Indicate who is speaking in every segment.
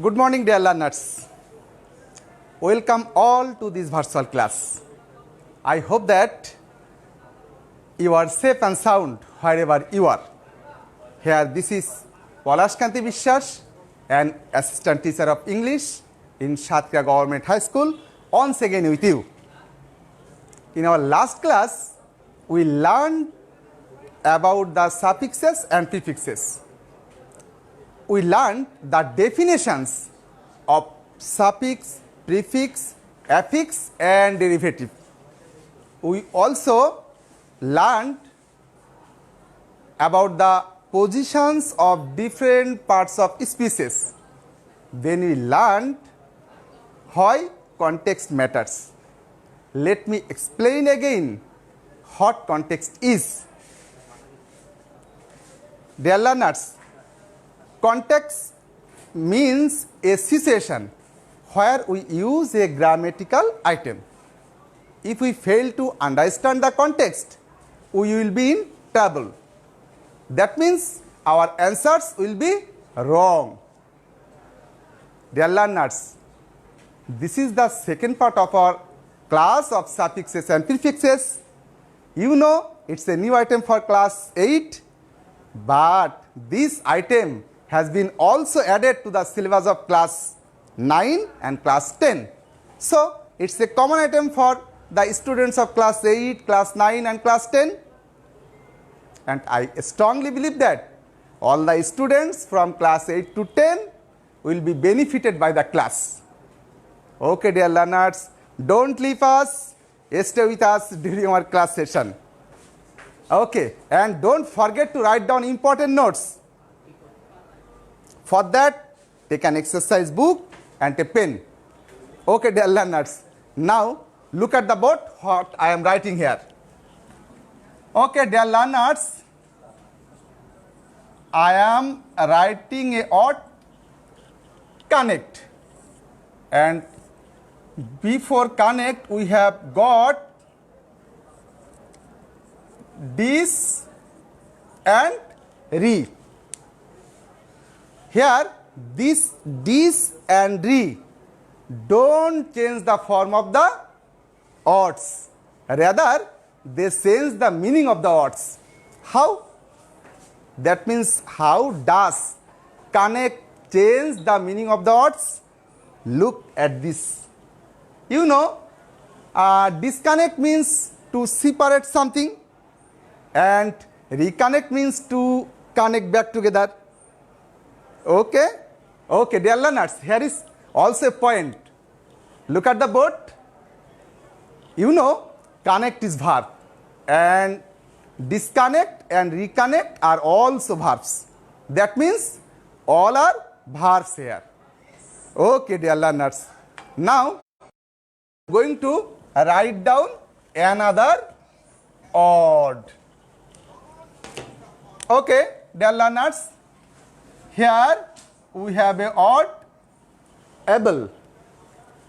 Speaker 1: Good morning, dear learners. Welcome all to this virtual class. I hope that you are safe and sound wherever you are. Here, this is Palash Kanti Bishwas, an assistant teacher of English in Satkhira Government High School, once again with you. In our last class, we learned about the suffixes and prefixes. We learned the definitions of suffix, prefix, affix and derivative. We also learned about the positions of different parts of species. Then we learned why context matters. Let me explain again what context is. Dear learners, context means a situation where we use a grammatical item. If we fail to understand the context, we will be in trouble. That means our answers will be wrong. Dear learners, this is the second part of our class of suffixes and prefixes. You know, it's a new item for class 8, but this item has been also added to the syllabus of class 9 and class 10. So, it's a common item for the students of class 8, class 9 and class 10. And I strongly believe that all the students from class 8 to 10 will be benefited by the class. Okay, dear learners, don't leave us, stay with us during our class session. Okay, and don't forget to write down important notes. For that, take an exercise book and a pen. Okay, dear learners. Now, look at the board, what I am writing here. Okay, dear learners, I am writing a word connect. And before connect, we have got this and re. Here, this and re don't change the form of the words. Rather, they change the meaning of the words. How? That means, how does connect change the meaning of the words? Look at this. You know, disconnect means to separate something, and reconnect means to connect back together. Okay? Okay, dear learners, here is also a point. Look at the board. You know, connect is verb, and disconnect and reconnect are also verbs. That means all are verbs here. Okay, dear learners. Now, going to write down another word. Okay, dear learners. Here we have a word able.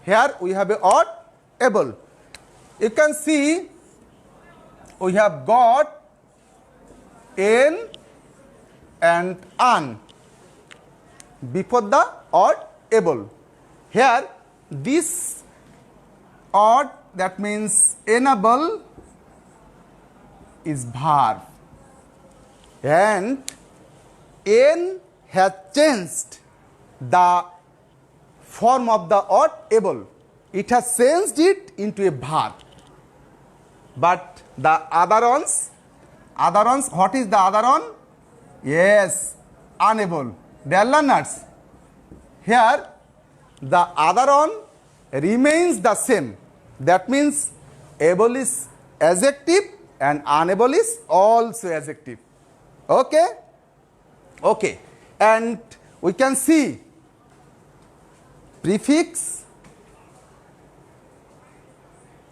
Speaker 1: Here we have a word able. You can see we have got n and an before the word able. Here this word, that means enable, is verb, and n has changed the form of the word able. It has changed it into a verb. But the other ones, what is the other one? Yes, unable. Dear learners, here the other one remains the same. That means able is adjective and unable is also adjective. Okay? Okay. And we can see prefix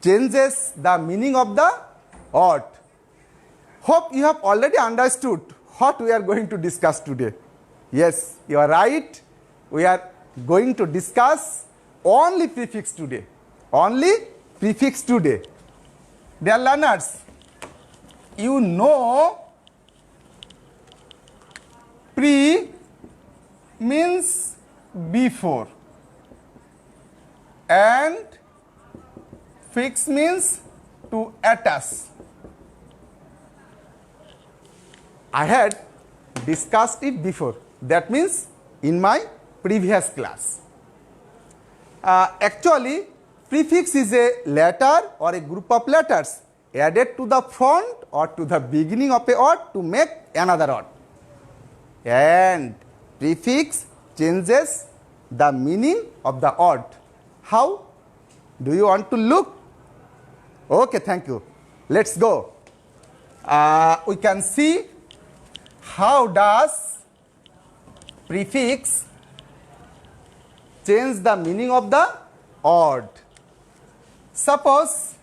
Speaker 1: changes the meaning of the word. Hope you have already understood what we are going to discuss today. Yes, you are right. We are going to discuss only prefix today. Only prefix today. Dear learners, you know pre means before, and fix means to attach. I had discussed it before, that means in my previous class. Actually, prefix is a letter or a group of letters added to the front or to the beginning of a word to make another word. And prefix changes the meaning of the word. How? Do you want to look? Okay, thank you. Let's go. We can see how does prefix change the meaning of the word. Suppose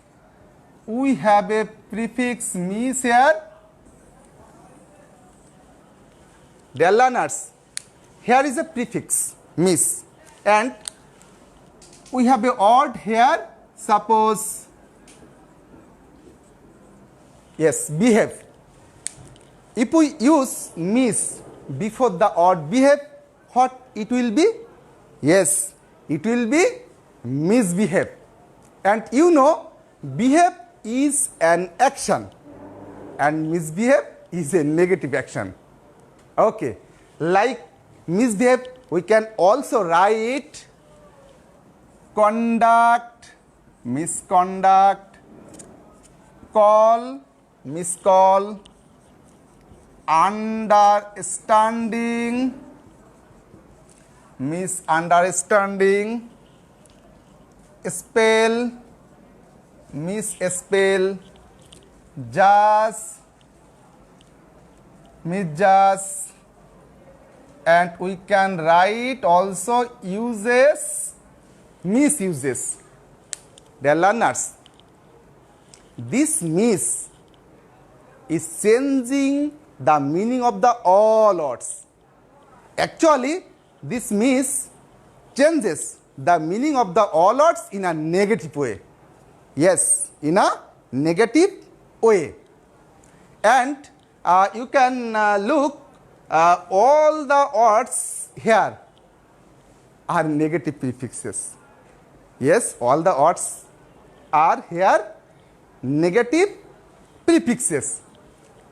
Speaker 1: we have a prefix miss here. Dear learners, here is a prefix miss, and we have a word here. Suppose, yes, behave. If we use miss before the word behave, what it will be? Yes, it will be misbehave. And you know, behave is an action and misbehave is a negative action. Okay, like misbehave, we can also write conduct, misconduct, call, miscall, understanding, misunderstanding, spell, misspell, judge, misjudge, and we can write also uses, misuses. Dear learners, this miss is changing the meaning of the all words. Actually, this miss changes the meaning of the all words in a negative way. Yes, in a negative way. And you can look, all the words here are negative prefixes. Yes, all the words are here negative prefixes.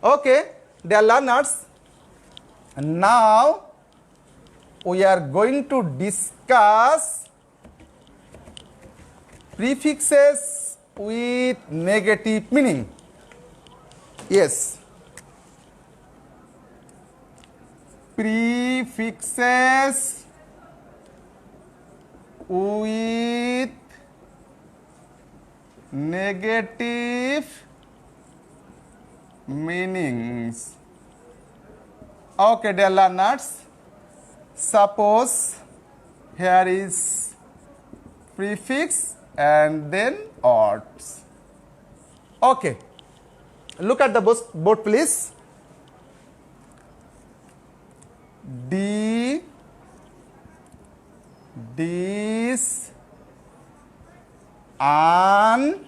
Speaker 1: Okay, dear learners, now we are going to discuss prefixes with negative meaning. Yes, prefixes with negative meanings. Okay, dear learners, suppose here is prefix and then words. Okay, look at the board please. This, an,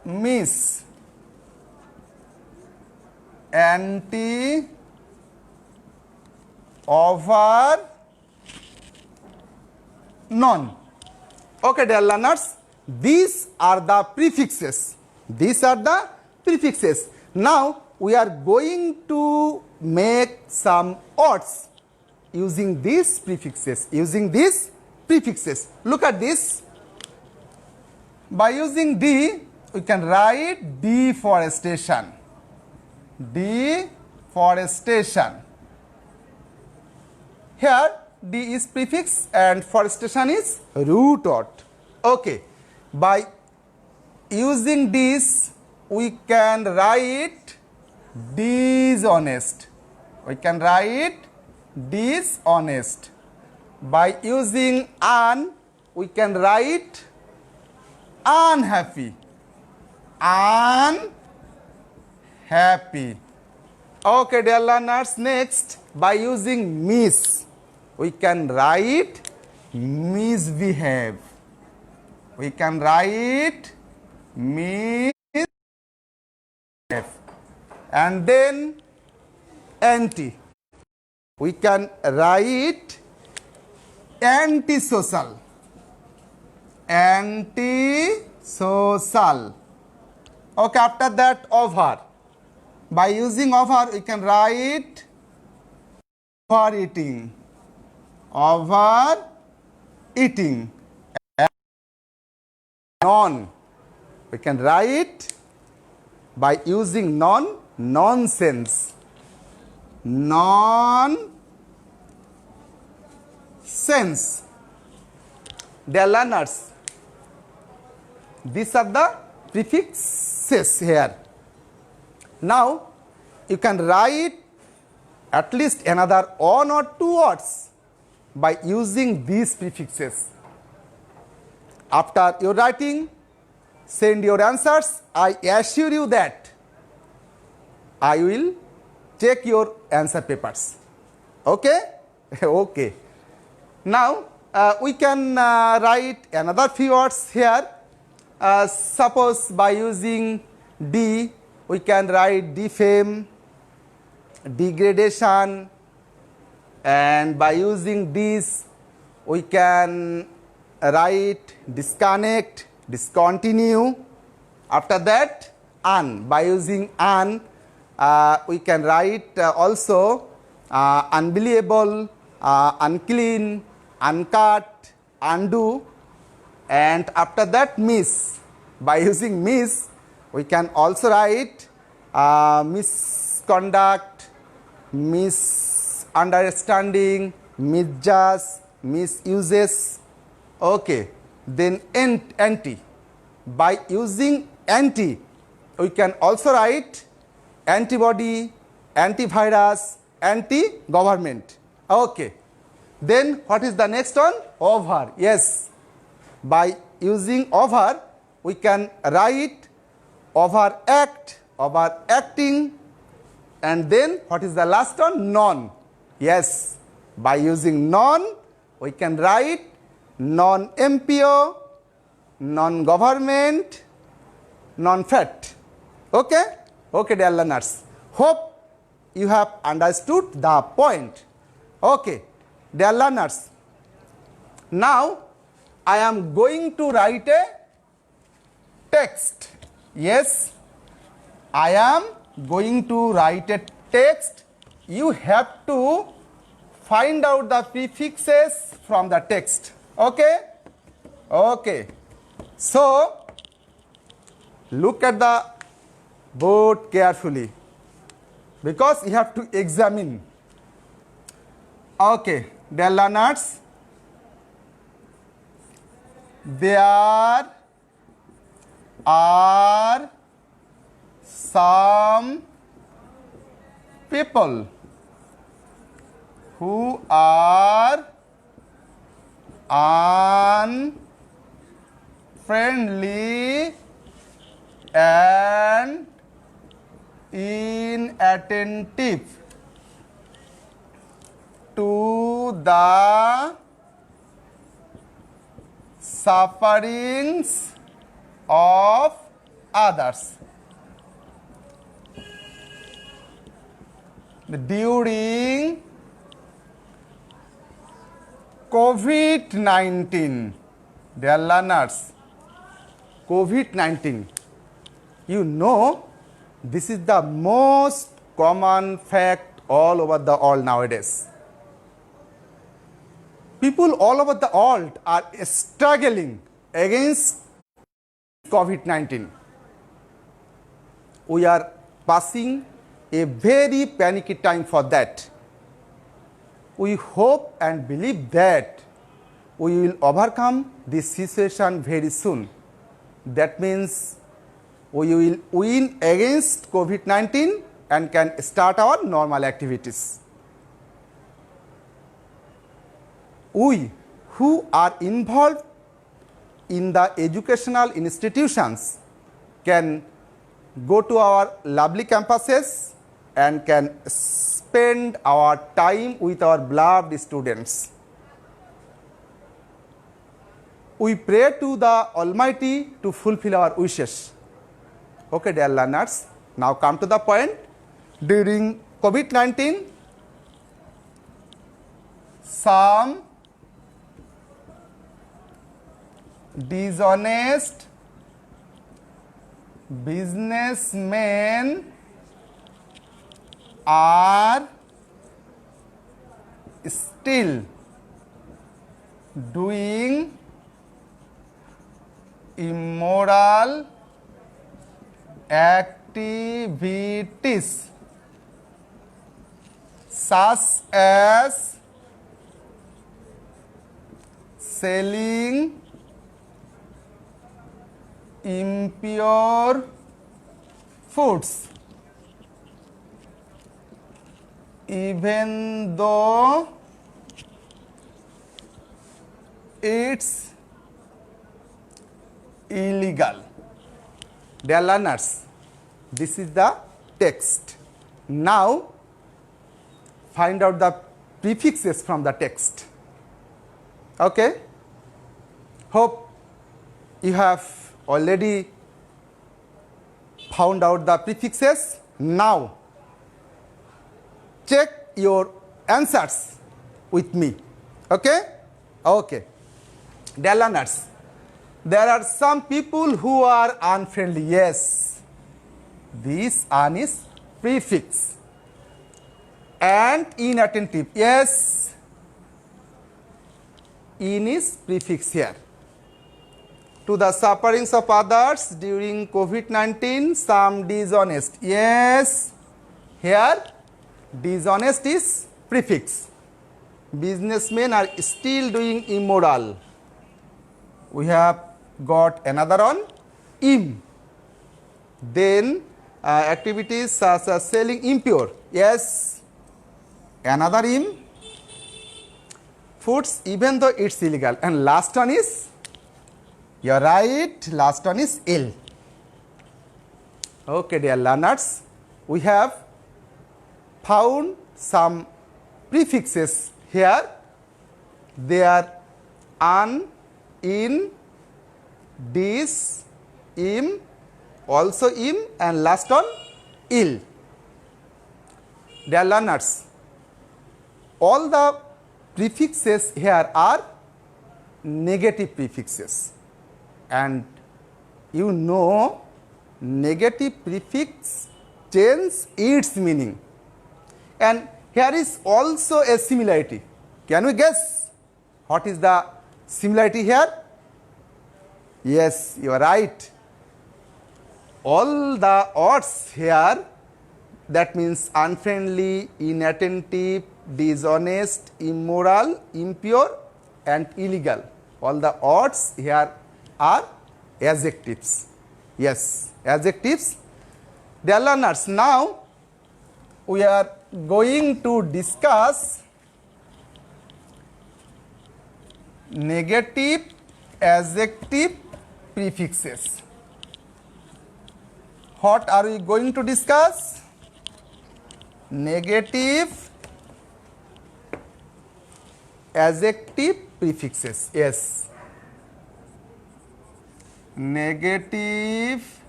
Speaker 1: miss, anti, over, none. Okay, dear learners, these are the prefixes. These are the prefixes. Now we are going to make some words using these prefixes. Look at this. By using D, we can write deforestation. Deforestation. Here D is prefix and forestation is root word. Okay, by using this we can write dishonest. We can write dishonest. By using an, we can write unhappy. Unhappy. Okay, dear learners, next, by using miss, we can write misbehave. We can write misbehave. And then anti. we can write antisocial. Antisocial. Okay, after that over. By using over, we can write overeating. Overeating. Non. We can write by using non, nonsense. Nonsense. Dear learners, these are the prefixes here. Now, you can write at least another one or two words by using these prefixes. After your writing, send your answers. I assure you that I will check your answer papers. Okay? Okay. Now, we can write another few words here. Suppose by using D, we can write defame, degradation, and by using this, we can write disconnect, discontinue. After that, un. By using un, we can write also unbelievable, unclean, uncut, undo, and after that miss. By using miss, we can also write misconduct, misunderstanding, misjudge, misuses. Okay, then anti. By using anti, we can also write antibody, antivirus, anti-government. Okay. Then what is the next one? Over. Yes. By using over, we can write overact, overacting, and then what is the last one? Non. Yes. By using non, we can write non-MPO, non-government, non-fat. Okay? Okay, dear learners. Hope you have understood the point. Okay, dear learners. Now, I am going to write a text. Yes, I am going to write a text. You have to find out the prefixes from the text. Okay? Okay. So, look at the board carefully, because you have to examine. Okay, dear learners, there are some people who are unfriendly and inattentive to the sufferings of others. During COVID-19, dear learners, COVID-19, you know, this is the most common fact all over the world nowadays. People all over the world are struggling against COVID-19. We are passing a very panicky time for that. We hope and believe that we will overcome this situation very soon. That means we will win against COVID-19 and can start our normal activities. We who are involved in the educational institutions can go to our lovely campuses and can spend our time with our beloved students. We pray to the Almighty to fulfill our wishes. Okay, dear learners, now come to the point. During COVID-19, some dishonest businessmen are still doing immoral activities such as selling impure foods, even though it's illegal. Dear learners, this is the text. Now find out the prefixes from the text. Okay? Hope you have already found out the prefixes. Now check your answers with me. Okay? Okay. Dear learners, there are some people who are unfriendly. Yes, this "un" is prefix. And inattentive. Yes, "in" is prefix here. To the sufferings of others during COVID-19, some dishonest. Yes, here dishonest is prefix. Businessmen are still doing immoral. We have got another one, im. Then activities such as selling impure. Yes, another im. Foods, even though it's illegal. And last one is, you're right, last one is ill. Okay, dear learners, we have found some prefixes here. They are un, in, dis, im, also im, and last one ill. Dear learners, all the prefixes here are negative prefixes, and you know negative prefix change its meaning. And here is also a similarity. Can we guess what is the similarity here? Yes, you are right. All the odds here, that means unfriendly, inattentive, dishonest, immoral, impure, and illegal. All the odds here are adjectives. Yes, adjectives. Dear learners, now we are going to discuss negative adjective prefixes. What are we going to discuss? Negative adjective prefixes. Yes. Negative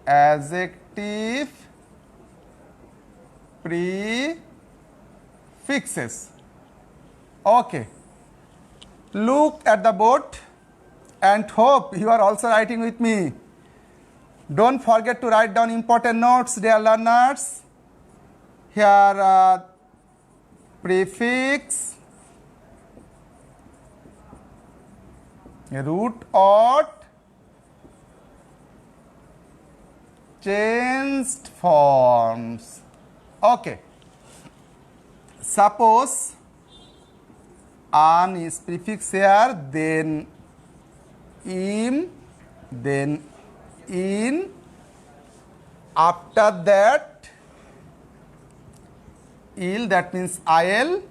Speaker 1: adjective prefixes. Okay. Look at the board and hope you are also writing with me. Don't forget to write down important notes, dear learners. Here prefix, root odd, changed forms. Okay. Suppose an is prefix here, then im, then in, after that il, that means il,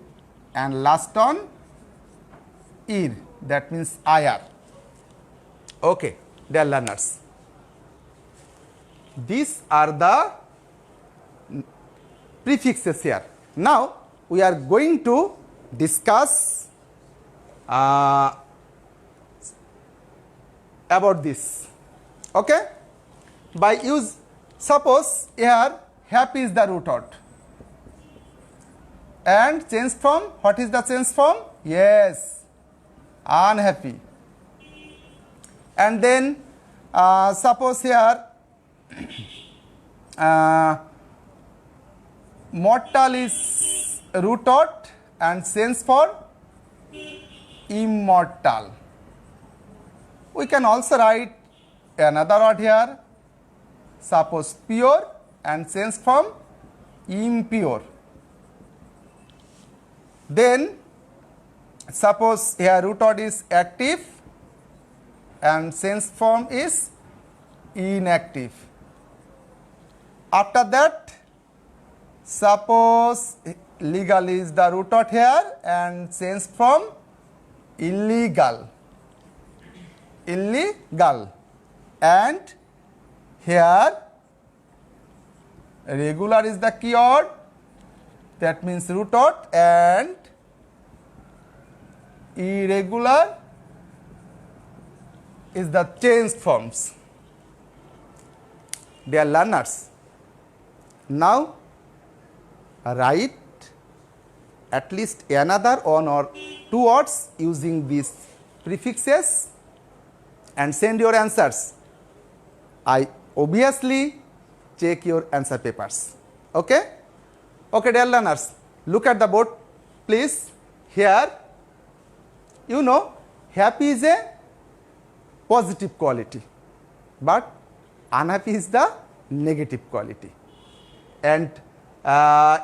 Speaker 1: and last one ir, that means ir. Okay, dear learners, these are the prefixes here. Now we are going to discuss about this. Okay, by use, suppose here happy is the root word. And change form, what is the change form? Yes, unhappy. And then suppose here mortal is root word and change for immortal. We can also write another word here, suppose pure and change from impure. Then suppose here root word is active and change form is inactive. After that, suppose legal is the root word here and change from illegal. Illegal. And here regular is the keyword, that means root word, and irregular is the changed forms. Dear learners, now write at least another one or two words using these prefixes and send your answers. I obviously check your answer papers. Okay? Okay, dear learners, look at the board, please. Here, you know, happy is a positive quality, but unhappy is the negative quality. And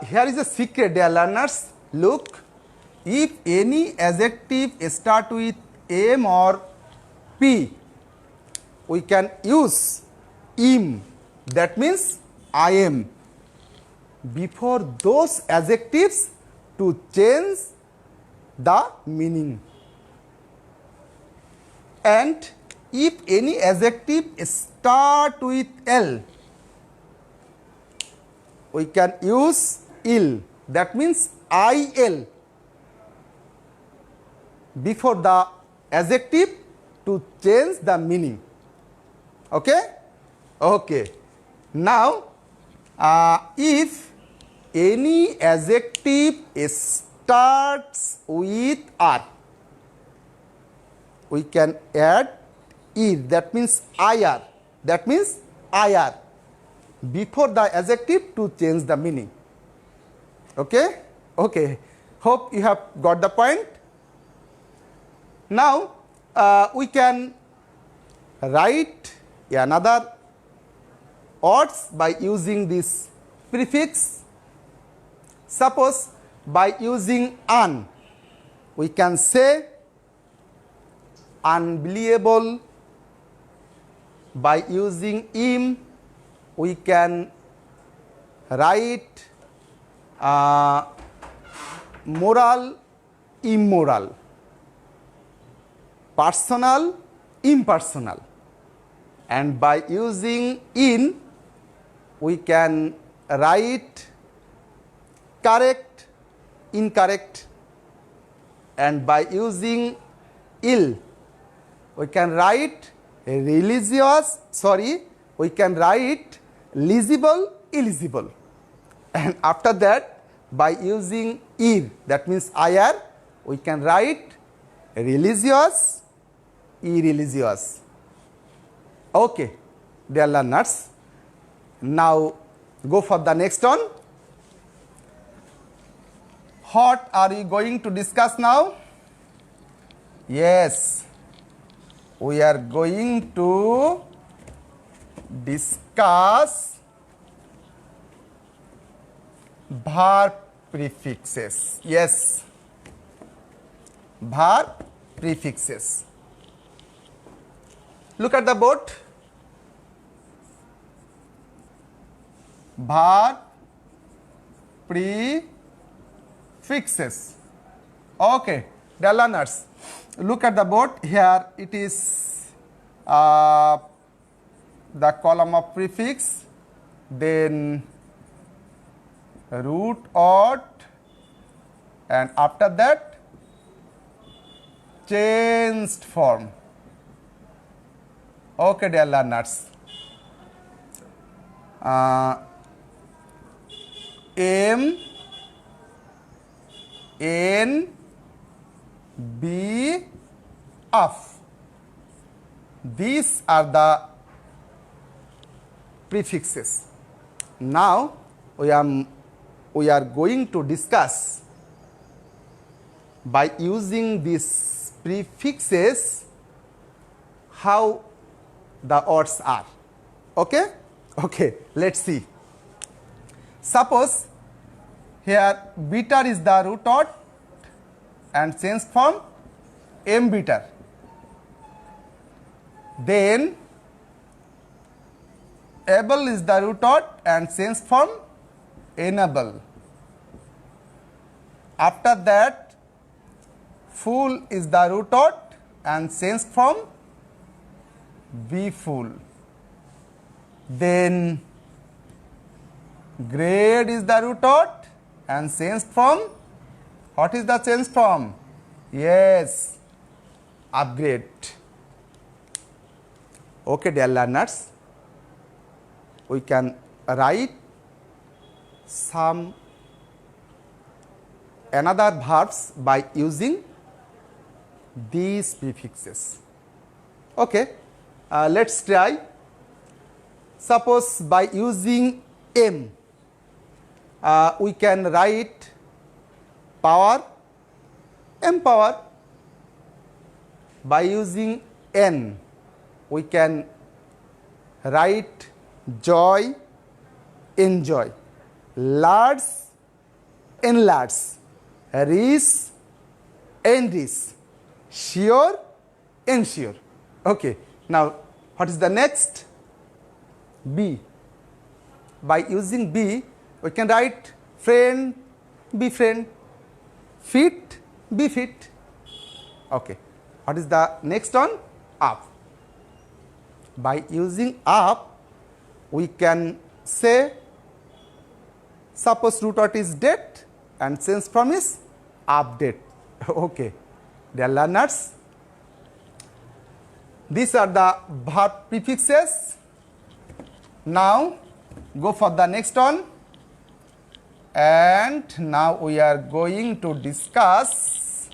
Speaker 1: here is a secret, dear learners. Look, if any adjective start with M or P, we can use im, that means I am, before those adjectives to change the meaning. And if any adjective start with L, we can use ill, that means IL, before the adjective to change the meaning. Okay? Okay. Now, if any adjective starts with R, we can add ir, that means IR, that means IR, before the adjective to change the meaning. Okay? Okay. Hope you have got the point. Now, we can write another words by using this prefix. Suppose by using un, we can say unbelievable. By using im, we can write moral, immoral, personal, impersonal. And by using in, we can write correct, incorrect. And by using ill, we can write we can write legible, illegible. And after that, by using ir, that means ir, we can write religious, irreligious. Okay, dear learners, now go for the next one. What are we going to discuss now? Yes, we are going to discuss verb prefixes. Yes, verb prefixes. Look at the board. Verb prefixes. Okay, dear learners, look at the board. Here it is the column of prefix, then root word, and after that changed form. Okay, dear learners, am, N, B, of. These are the prefixes. Now we are going to discuss by using these prefixes how the words are. Okay? Okay, let's see. Suppose here beta is the root word and change from embiter. Then able is the root word and change from enable. After that full is the root word and change from be full. Then grade is the root word and change from, what is the change from? Yes, upgrade. Okay, dear learners, we can write some another verbs by using these prefixes. Okay, let's try. Suppose by using M, we can write power, empower. By using N, we can write joy, enjoy. Large, enlarge. Rich, enrich. Sure, ensure. Okay. Now, what is the next? B. By using B, we can write friend, befriend. Fit, be fit. Okay. What is the next one? Up. By using up, we can say, suppose root word is date and change from is update. Okay. Dear learners, these are the verb prefixes. Now go for the next one, and now we are going to discuss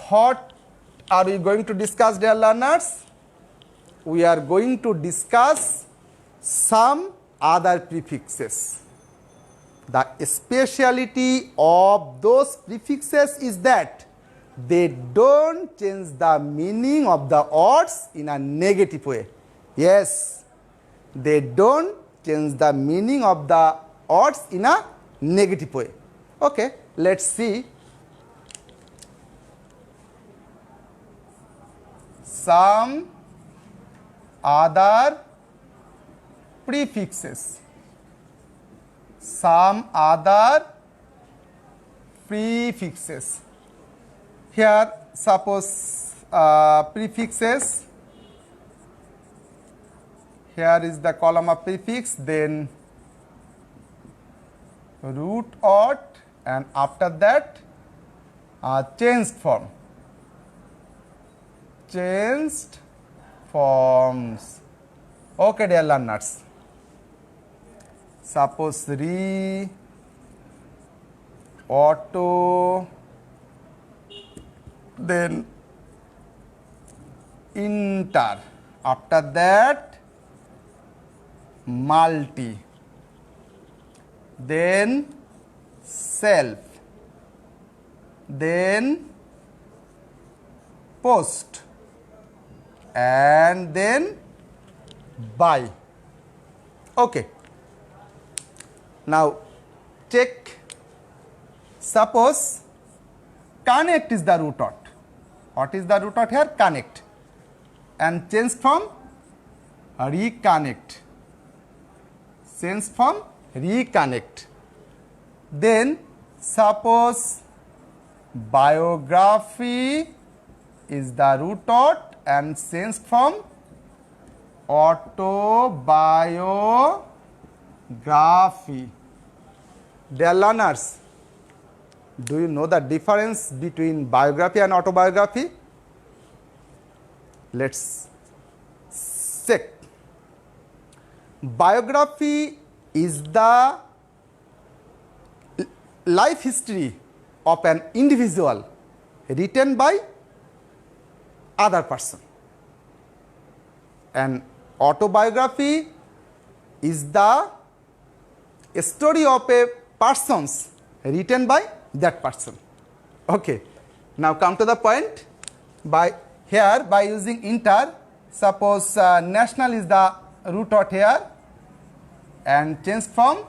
Speaker 1: what are we going to discuss, dear learners? We are going to discuss some other prefixes. The speciality of those prefixes is that they don't change the meaning of the words in a negative way. Yes, they don't change the meaning of the words in a negative way. Okay, let's see. Some other prefixes. Some other prefixes. Here, suppose prefixes. Here is the column of prefix, then root word, and after that changed form. Changed forms. Okay, dear learners. Suppose re, auto, then inter. After that multi, then self, then post, and then by. Okay. Now check. Suppose connect is the root word. What is the root word here? Connect. And change from reconnect. Change from reconnect. Then suppose biography is the root word and change from autobiography. Dear learners, do you know the difference between biography and autobiography? Let's check. Biography is the life history of an individual written by other person. An autobiography is the story of a person's written by that person. Okay. Now come to the point. By using inter, suppose national is the root word here and change from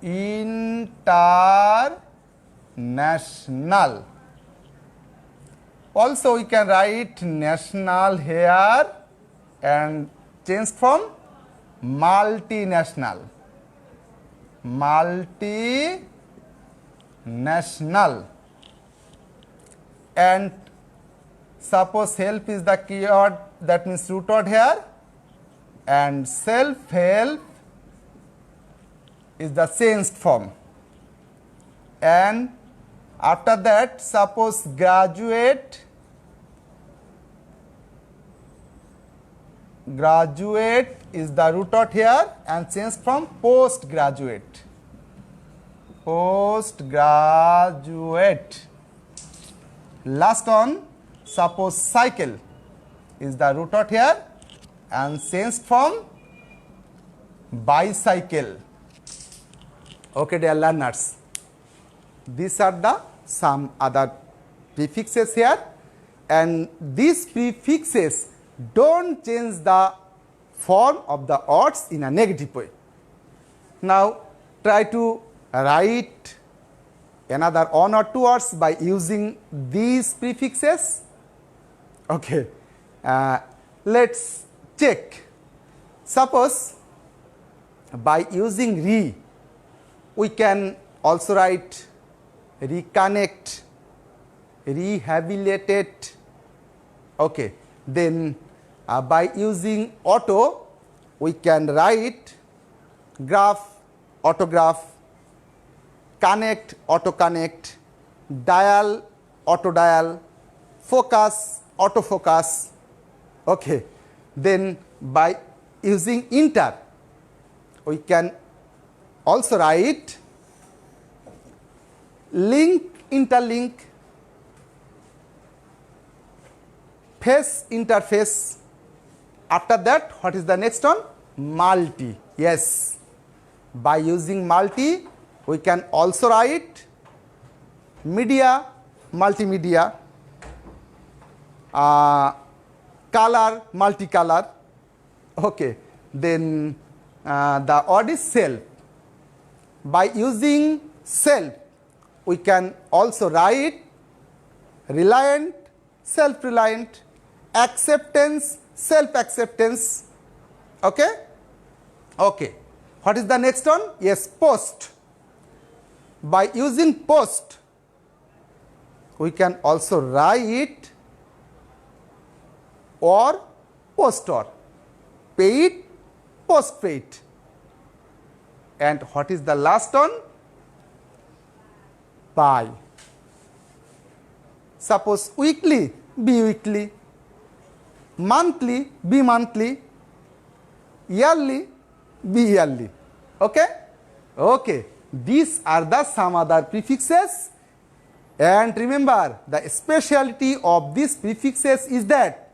Speaker 1: international. Also we can write national here and change from multinational. Multinational. And suppose help is the keyword, that means root word here, and self-help is the changed form. And after that, suppose graduate is the root word here and changed from postgraduate. Postgraduate. Last one, suppose cycle is the root word here and changed from bicycle. Okay, dear learners, these are the some other prefixes here, and these prefixes don't change the form of the words in a negative way. Now try to write another one or two words by using these prefixes. Okay, let's check. Suppose by using re, we can also write reconnect, rehabilitated. Okay, then by using auto, we can write graph, autograph, connect, auto connect, dial, auto dial, focus, auto focus. Okay, then by using inter, we can also write link, interlink, face, interface. After that, what is the next one? Multi. Yes, by using multi, we can also write media, multimedia, color, multicolor. Okay, then the word is self. By using self, we can also write reliant, self-reliant, acceptance, self-acceptance. Okay? Okay. What is the next one? Yes, post. By using post, we can also write or postor, paid, postpaid. And what is the last one? By. Suppose weekly, be weekly, monthly, be monthly, yearly, be yearly. Okay? Okay. These are the some other prefixes, and remember the speciality of these prefixes is that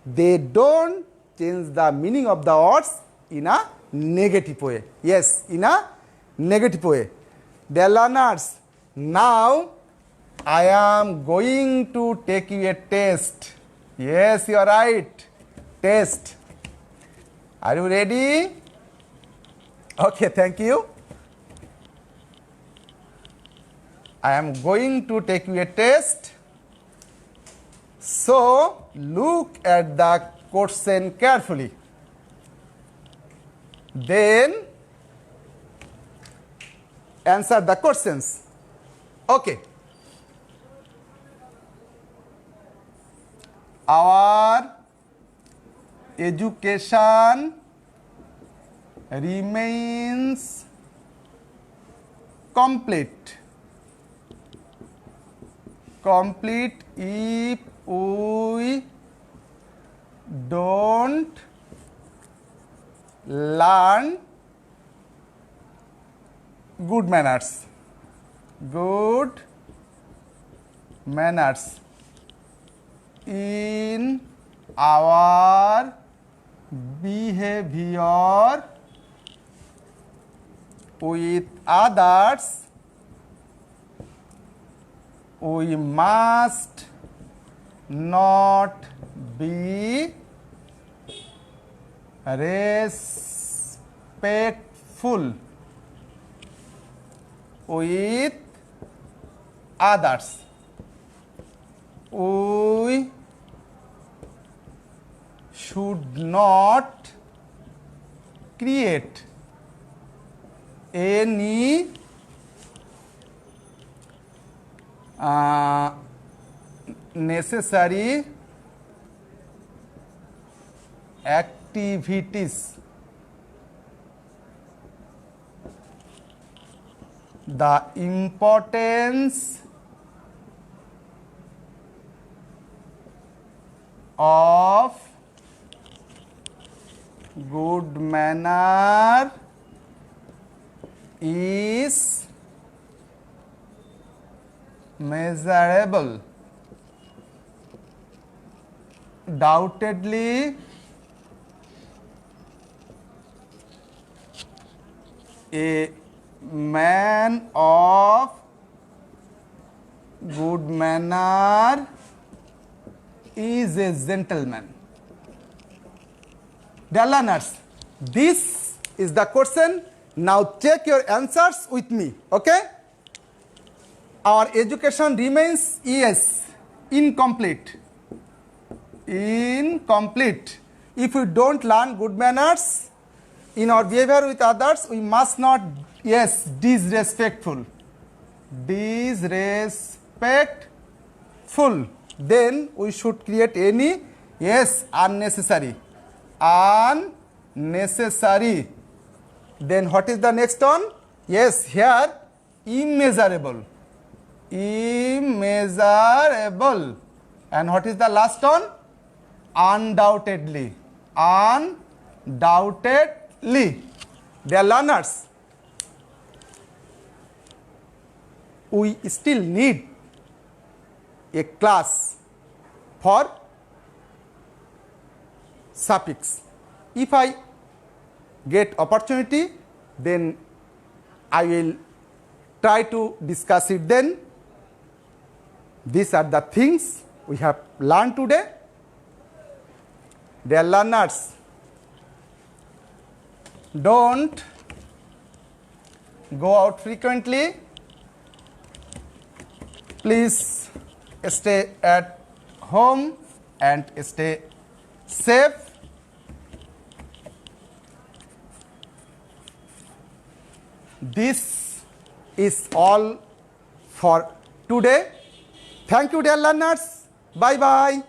Speaker 1: they don't change the meaning of the words in a negative way. Yes, in a negative way. Dear learners, now I am going to take you a test. Yes, you are right. Test. Are you ready? Okay, thank you. I am going to take you a test. So, look at the question carefully. Then, answer the questions. Okay. Our education remains complete if we don't learn good manners. Good manners in our behavior with others. We must not be respectful with others. We should not create any necessary activities. The importance of good manner is measurable. Doubtedly, a man of good manner is a gentleman. Dear learners, this is the question. Now check your answers with me. Okay? Our education remains incomplete. Incomplete. If we don't learn good manners in our behavior with others, we must not, disrespectful. Disrespectful. Then we should create any, unnecessary. Unnecessary. Then what is the next one? Here, immeasurable. Immeasurable. And what is the last one? Undoubtedly. Undoubtedly. Dear learners, we still need a class for suffix. If I get opportunity, then I will try to discuss it then. These are the things we have learned today. Dear learners, don't go out frequently. Please stay at home and stay safe. This is all for today. Thank you, dear learners. Bye bye.